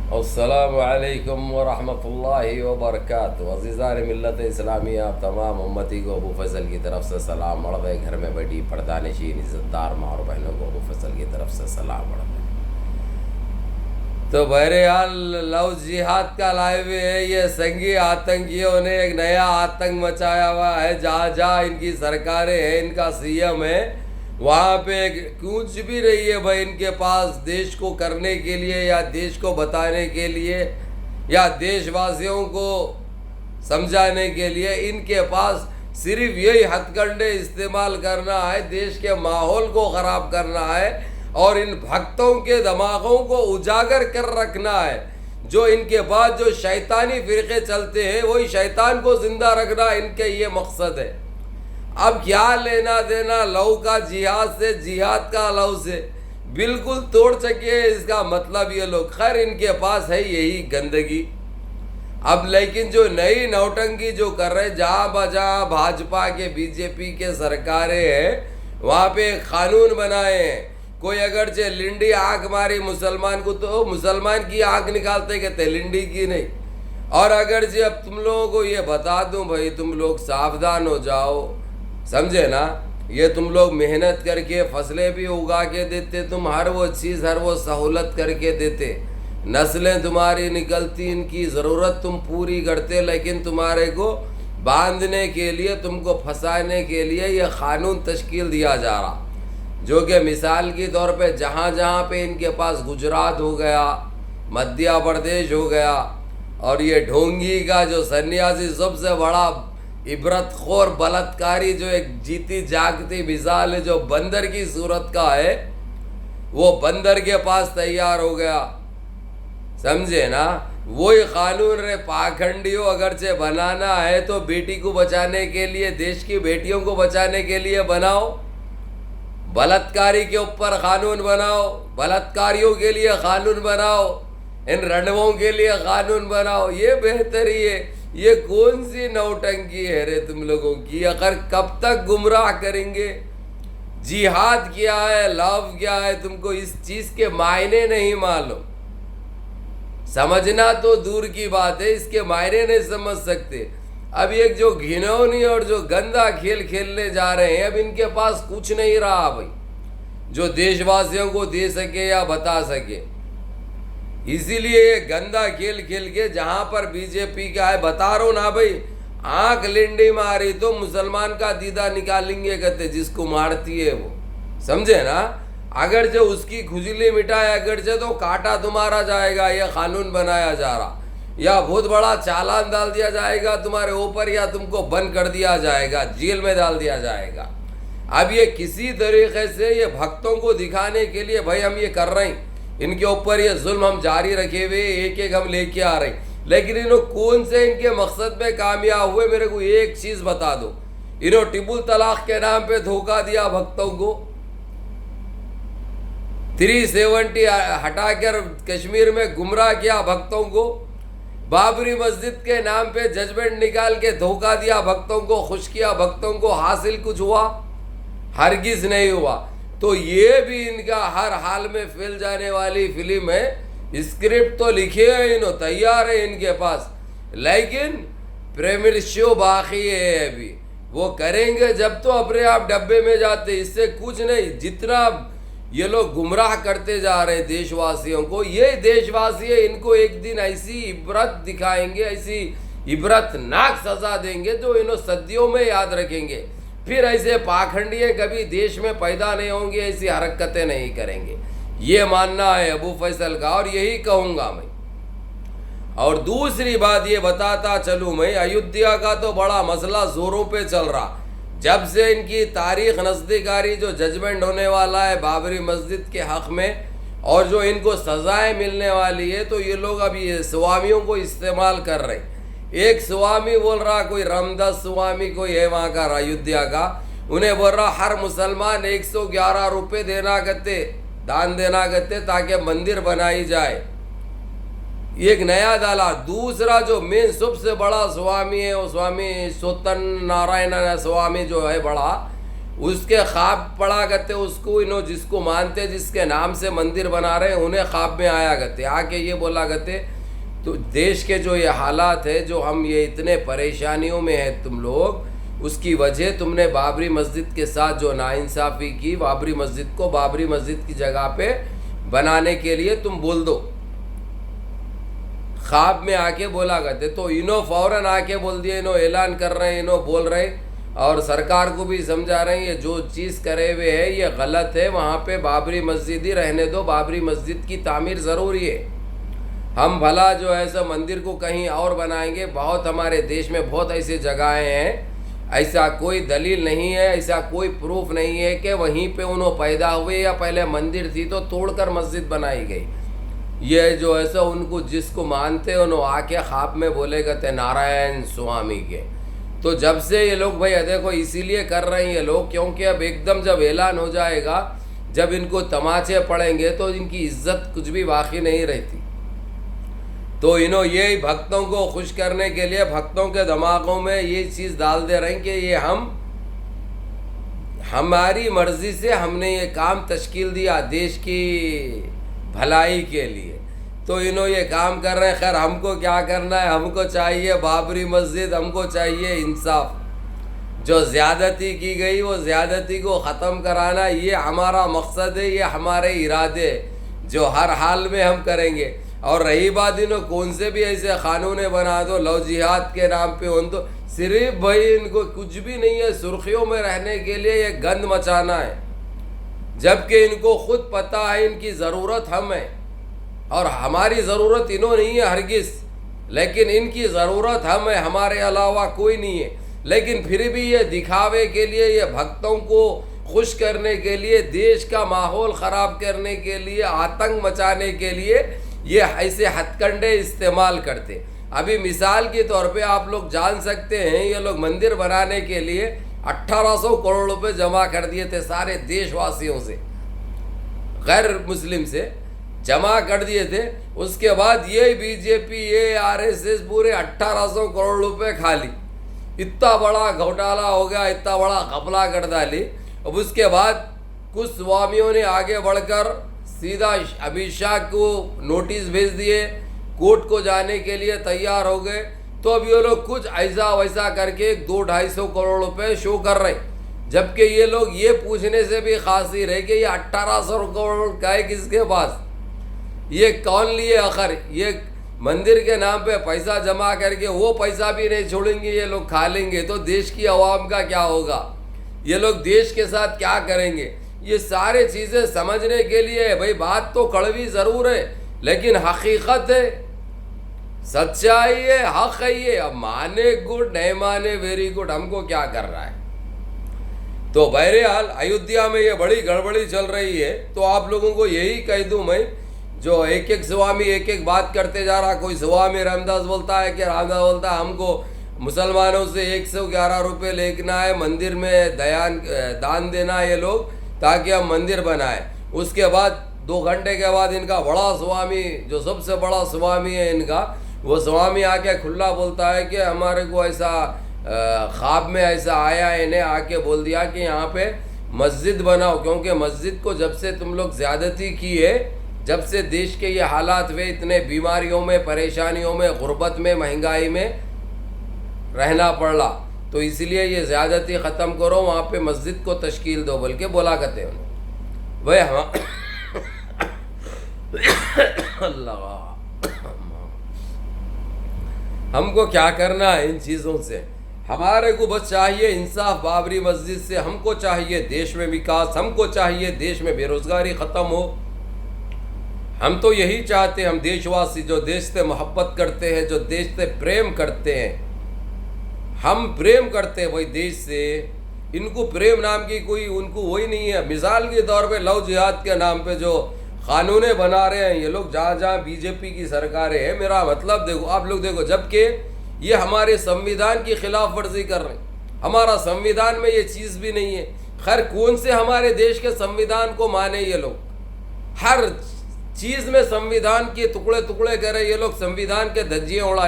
अस्सलामु अलैकुम वरहमतुल्लाहि वबरकातुहू। अज़ीज़ान मिल्लत इस्लामिया, आप तमाम उम्मती को अबू फैसल की तरफ से सलाम। मर्द घर में बैठी पर्दानशीन इज़्ज़तदार माँ और बहनों को अबू फैसल की तरफ से सलाम। तो बहरहाल लफ्ज़ जिहाद का लाए हुए है। ये संगी आतंकियों ने एक नया आतंक मचाया हुआ है। जहाँ जहाँ इनकी सरकारें हैं, इनका सीएम है, वहाँ पे कुछ भी रही है भाई, इनके पास देश को करने के लिए या देश को बताने के लिए या देशवासियों को समझाने के लिए इनके पास सिर्फ यही हथकंडे इस्तेमाल करना है, देश के माहौल को ख़राब करना है और इन भक्तों के दिमागों को उजागर कर रखना है। जो इनके बाद जो शैतानी फ़िरक़े चलते हैं, वही शैतान को ज़िंदा रखना इनके ये मकसद है। अब क्या लेना देना लव का जिहाद से, जिहाद का लव से, बिल्कुल तोड़ सके इसका मतलब ये लोग। खैर इनके पास है यही गंदगी। अब लेकिन जो नई नौटंकी जो कर रहे, जहाँ बजहाँ भाजपा के बीजेपी के सरकारें हैं, वहाँ पे कानून बनाए हैं। कोई अगर जे लिंडी आँख मारी मुसलमान को तो मुसलमान की आँख निकालते कहते, लिंडी की नहीं। और अगर जे अब तुम लोगों को ये बता दूं भाई, तुम लोग सावधान हो जाओ, समझे ना। ये तुम लोग मेहनत करके फसलें भी उगा के देते, तुम हर वो चीज़ हर वो सहूलत करके देते, नस्लें तुम्हारी निकलती, इनकी ज़रूरत तुम पूरी करते, लेकिन तुम्हारे को बांधने के लिए, तुमको फंसाने के लिए ये क़ानून तश्कील दिया जा रहा। जो कि मिसाल के तौर पे जहाँ जहाँ पे इनके पास गुजरात हो गया, मध्य प्रदेश हो गया, और ये ढोंगी का जो सन्यासी सबसे बड़ा इबरतखोर बलात्कारी, जो एक जीती जागती मिसाल है, जो बंदर की सूरत का है, वो बंदर के पास तैयार हो गया, समझे ना। वही कानून रे पाखंडियों, अगरचे बनाना है तो बेटी को बचाने के लिए, देश की बेटियों को बचाने के लिए बनाओ, बलात्कारी के ऊपर कानून बनाओ, बलात्कारियों के लिए कानून बनाओ, इन रणवों के लिए कानून बनाओ। ये बेहतरी है। ये कौन सी नौटंकी है रे तुम लोगों की? अगर कब तक गुमराह करेंगे? जिहाद क्या है, लव क्या है, तुमको इस चीज़ के मायने नहीं मालूम। समझना तो दूर की बात है, इसके मायने नहीं समझ सकते। अब एक जो घिनौनी और जो गंदा खेल खेलने जा रहे हैं, अब इनके पास कुछ नहीं रहा भाई, जो देशवासियों को दे सके या बता सके। इसीलिए ये गंदा खेल खेल के, जहाँ पर बीजेपी का है, बता रहा हूँ ना भाई, आँख लिंडी मारी तो मुसलमान का दीदा निकालेंगे कहते, जिसको मारती है वो, समझे ना। अगर जो उसकी खुजली मिटाए, अगर जो तो काटा तुम्हारा जाएगा, ये कानून बनाया जा रहा, या बहुत बड़ा चालान डाल दिया जाएगा तुम्हारे ऊपर, या तुमको बंद कर दिया जाएगा, जेल में डाल दिया जाएगा। अब ये किसी तरीके से ये भक्तों को दिखाने के लिए भाई हम ये कर रहे हैं, इनके ऊपर ये जुल्म हम जारी रखे हुए, एक एक हम लेके आ रहे हैं, लेकिन इन्हों कौन से इनके मकसद में कामयाब हुए, मेरे को एक चीज़ बता दो। इन्हों ट्रिपल तलाक के नाम पे धोखा दिया भक्तों को, 370 हटाकर कश्मीर में गुमराह किया भक्तों को, बाबरी मस्जिद के नाम पे जजमेंट निकाल के धोखा दिया भक्तों को, खुश किया भक्तों को। हासिल कुछ हुआ? हरगिज नहीं हुआ। तो ये भी इनका हर हाल में फैल जाने वाली फिल्म है। स्क्रिप्ट तो लिखे हैं, इन्हों तैयार है इनके पास, लेकिन प्रीमियर शो बाकी है अभी। वो करेंगे जब तो अपने आप डब्बे में जाते, इससे कुछ नहीं। जितना ये लोग गुमराह करते जा रहे हैं देशवासियों को, ये देशवासी है, इनको एक दिन ऐसी इबरत दिखाएंगे, ऐसी इबरतनाक सजा देंगे जो इन्हों सदियों में याद रखेंगे। फिर ऐसे पाखंडिये कभी देश में पैदा नहीं होंगे, ऐसी हरकतें नहीं करेंगे। ये मानना है अबू फैसल का, और यही कहूँगा मैं। और दूसरी बात ये बताता चलूँ मैं, अयोध्या का तो बड़ा मसला ज़ोरों पे चल रहा। जब से इनकी तारीख नज़दीक आ रही, जो जजमेंट होने वाला है बाबरी मस्जिद के हक़ में, और जो इनको सज़ाएँ मिलने वाली है, तो ये लोग अभी ये स्वामियों को इस्तेमाल कर रहे हैं। एक स्वामी बोल रहा, कोई रामदास स्वामी कोई है वहाँ का अयोध्या का, उन्हें बोल रहा हर मुसलमान 111 रुपये देना करते, दान देना करते, ताकि मंदिर बनाई जाए। एक नया डाला। दूसरा जो मेन सबसे बड़ा स्वामी है, वो स्वामी सत्यनारायण स्वामी जो है बड़ा, उसके ख्वाब पड़ा करते, उसको इन्हों जिसको मानते, जिसके नाम से मंदिर बना रहे हैं, उन्हें ख्वाब में आया करते, आके ये बोला करते। तो देश के जो ये हालात है, जो हम ये इतने परेशानियों में हैं तुम लोग, उसकी वजह तुमने बाबरी मस्जिद के साथ जो नाइंसाफ़ी की, बाबरी मस्जिद को बाबरी मस्जिद की जगह पे बनाने के लिए तुम बोल दो, ख्वाब में आके बोला करते। तो इन्हों फ़ौरन आके बोल दिए, इन्हों ऐलान कर रहे हैं, इन्हों बोल रहे और सरकार को भी समझा रहे हैं ये जो चीज़ करे हुए है ये गलत है, वहाँ पे बाबरी मस्जिद ही रहने दो, बाबरी मस्जिद की तामीर ज़रूरी है। हम भला जो है सो मंदिर को कहीं और बनाएंगे, बहुत हमारे देश में बहुत ऐसी जगहें हैं, ऐसा कोई दलील नहीं है, ऐसा कोई प्रूफ नहीं है कि वहीं पे उन्होंने पैदा हुए या पहले मंदिर थी तो तोड़कर मस्जिद बनाई गई। ये जो है सो उनको जिसको मानते हैं उन्होंने आके ख्वाब में बोले करते नारायण स्वामी के। तो जब से ये लोग भाई देखो इसीलिए कर रहे हैं ये लोग, क्योंकि अब एकदम जब ऐलान हो जाएगा, जब इनको तमाचे पड़ेंगे तो इनकी इज्जत कुछ भी बाकी नहीं रहती। तो इन्हों ये भक्तों को खुश करने के लिए भक्तों के दिमागों में ये चीज़ डाल दे रहे हैं कि ये हमारी मर्ज़ी से हमने ये काम तश्कील दिया देश की भलाई के लिए, तो इन्हों ये काम कर रहे हैं। खैर हमको क्या करना है, हमको चाहिए बाबरी मस्जिद, हमको चाहिए इंसाफ। जो ज़्यादती की गई वो ज़्यादती को ख़त्म कराना, ये हमारा मकसद है, ये हमारे इरादे जो हर हाल में हम करेंगे। और रही बात इन्हों कौन से भी ऐसे कानून बना दो लव जिहाद के नाम पे, उन तो सिर्फ भाई इनको कुछ भी नहीं है, सुर्खियों में रहने के लिए ये गंद मचाना है, जबकि इनको खुद पता है इनकी ज़रूरत हम है और हमारी ज़रूरत इन्हों नहीं है हरगिज़, लेकिन इनकी ज़रूरत हम है, हमारे अलावा कोई नहीं है। लेकिन फिर भी ये दिखावे के लिए, ये भक्तों को खुश करने के लिए, देश का माहौल ख़राब करने के लिए, आतंक मचाने के लिए ये ऐसे हथकंडे इस्तेमाल करते। अभी मिसाल के तौर पे आप लोग जान सकते हैं, ये लोग मंदिर बनाने के लिए 1800 करोड़ रुपए जमा कर दिए थे सारे देशवासियों से, गैर मुस्लिम से जमा कर दिए थे। उसके बाद ये बीजेपी, ये आरएसएस पूरे 1800 करोड़ रुपए खा ली। इतना बड़ा घोटाला हो गया, इतना बड़ा घपला कर डाली। अब उसके बाद कुछ स्वामियों ने आगे बढ़कर सीधा अमित शाह को नोटिस भेज दिए, कोर्ट को जाने के लिए तैयार हो गए। तो अब ये लोग कुछ ऐसा वैसा करके 200-250 करोड़ रुपए शो कर रहे हैं, जबकि ये लोग ये पूछने से भी खासी रहे कि ये 1800 करोड़ का है किसके पास, ये कौन लिए आखिर। ये मंदिर के नाम पे पैसा जमा करके वो पैसा भी नहीं छोड़ेंगे, ये लोग खा लेंगे, तो देश की आवाम का क्या होगा, ये लोग देश के साथ क्या करेंगे। ये सारे चीज़ें समझने के लिए भाई बात तो कड़वी ज़रूर है, लेकिन हकीकत है, सच्चाई है, हक है। ये अब माने गुड, नहीं माने वेरी गुड, हमको क्या कर रहा है। तो बहरहाल अयोध्या में ये बड़ी गड़बड़ी चल रही है। तो आप लोगों को यही कह दूं मैं, जो एक एक स्वामी एक एक बात करते जा रहा, कोई स्वामी रामदास बोलता है कि रामदास बोलता है हमको मुसलमानों से 111 रुपये लेना है, मंदिर में दान देना है ये लोग, ताकि हम मंदिर बनाए। उसके बाद 2 घंटे के बाद इनका बड़ा स्वामी, जो सबसे बड़ा स्वामी है इनका, वो स्वामी आके खुला बोलता है कि हमारे को ऐसा ख्वाब में ऐसा आया, इन्हें आके बोल दिया कि यहाँ पे मस्जिद बनाओ, क्योंकि मस्जिद को जब से तुम लोग ज़्यादती की है, जब से देश के ये हालात वे इतने बीमारियों में, परेशानियों में, गुर्बत में, महंगाई में रहना पड़ा, तो इसलिए ये ज़्यादती ख़त्म करो, वहाँ पे मस्जिद को तश्कील दो, बल्कि बोला करते हैं भाई। हाँ अल्लाह, हमको क्या करना है इन चीज़ों से, हमारे को बस चाहिए इंसाफ बाबरी मस्जिद से, हमको चाहिए देश में विकास, हमको चाहिए देश में बेरोज़गारी ख़त्म हो। हम तो यही चाहते हैं, हम देशवासी जो देश से मोहब्बत करते हैं, जो देश से प्रेम करते हैं, हम प्रेम करते हैं भाई देश से। इनको प्रेम नाम की कोई उनको वही नहीं है। मिसाल के तौर पे लव जिहाद के नाम पे जो कानूनें बना रहे हैं ये लोग, जहाँ जहाँ बीजेपी की सरकारें हैं, मेरा मतलब देखो आप लोग देखो, जबकि ये हमारे संविधान की खिलाफ वर्जी कर रहे हैं, हमारा संविधान में ये चीज़ भी नहीं है। खैर कौन से हमारे देश के संविधान को माने ये लोग, हर चीज़ में संविधान के टुकड़े टुकड़े करे ये लोग, संविधान के धज्जियाँ उड़ा